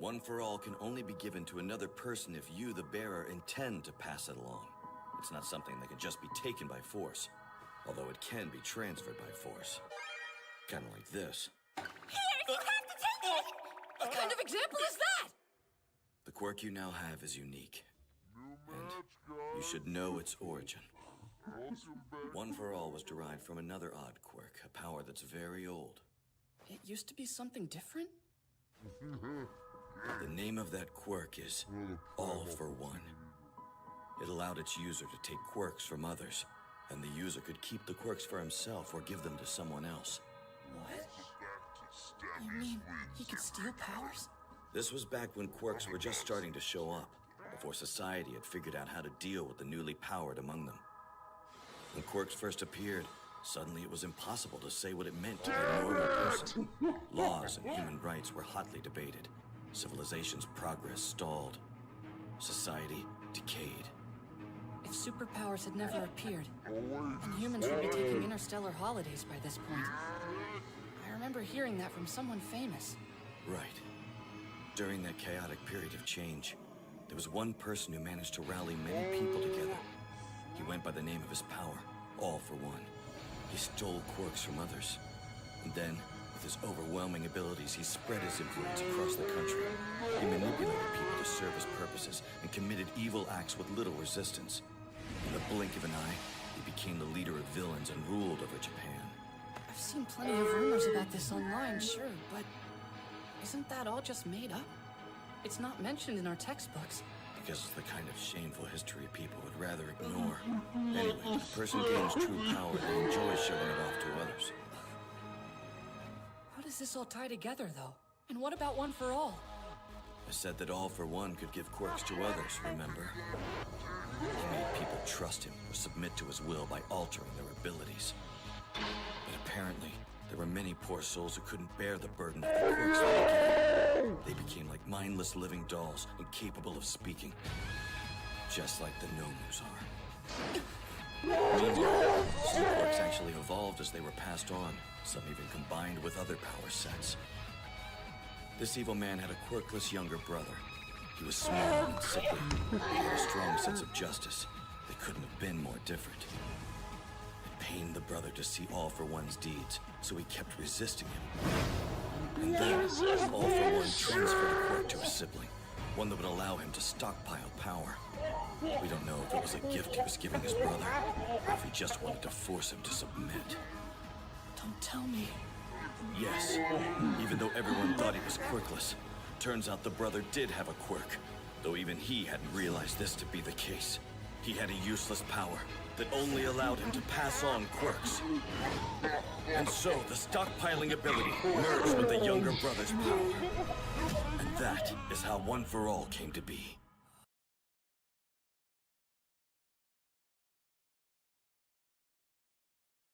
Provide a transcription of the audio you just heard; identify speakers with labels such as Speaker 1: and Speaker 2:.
Speaker 1: One for All can only be given to another person if you, the bearer, intend to pass it along. It's not something that can just be taken by force, although it can be transferred by force. Kind of like this.
Speaker 2: Here, you have to take it!
Speaker 3: What kind of example is that?
Speaker 1: The quirk you now have is unique, and you should know its origin. One for All was derived from another odd quirk, a power that's very old.
Speaker 3: It used to be something different?
Speaker 1: The name of that quirk is All for One. It allowed its user to take quirks from others, and the user could keep the quirks for himself or give them to someone else.
Speaker 3: What? You mean he could steal powers?
Speaker 1: This was back when quirks were just starting to show up, before society had figured out how to deal with the newly powered among them. When quirks first appeared, suddenly it was impossible to say what it meant to be a normal person. Laws and human rights were hotly debated. Civilization's progress stalled. Society decayed.
Speaker 3: If superpowers had never appeared, then humans would be taking interstellar holidays by this point. I remember hearing that from someone famous.
Speaker 1: Right. During that chaotic period of change, there was one person who managed to rally many people together. He went by the name of his power, All for One. He stole quirks from others. And then, with his overwhelming abilities, he spread his influence across the country. He manipulated people to serve his purposes and committed evil acts with little resistance. In the blink of an eye, he became the leader of villains and ruled over Japan.
Speaker 3: I've seen plenty of rumors about this online, sure, but isn't that all just made up? It's not mentioned in our textbooks.
Speaker 1: Because it's the kind of shameful history people would rather ignore. Anyway, if a person gains true power, they enjoy showing it off to others.
Speaker 3: How does this all tie together, though? And what about One for All?
Speaker 1: I said that All for One could give quirks to others, remember? He made people trust him or submit to his will by altering their abilities. But apparently, there were many poor souls who couldn't bear the burden of the quirks they were given. They became like mindless living dolls, incapable of speaking. Just like the Nomus are. Meanwhile, some quirks actually evolved as they were passed on, some even combined with other power sets. This evil man had a quirkless younger brother. He was small and sickly, but he had a strong sense of justice. They couldn't have been more different. It pained the brother to see All for One's deeds, so he kept resisting him. And then, All for One transferred a quirk to a sibling, one that would allow him to stockpile power. We don't know if it was a gift he was giving his brother, or if he just wanted to force him to submit.
Speaker 3: Don't tell me.
Speaker 1: Yes, even though everyone thought he was quirkless, turns out the brother did have a quirk, though even he hadn't realized this to be the case. He had a useless power that only allowed him to pass on quirks. And so the stockpiling ability merged with the younger brother's power. And that is how One for All came to be.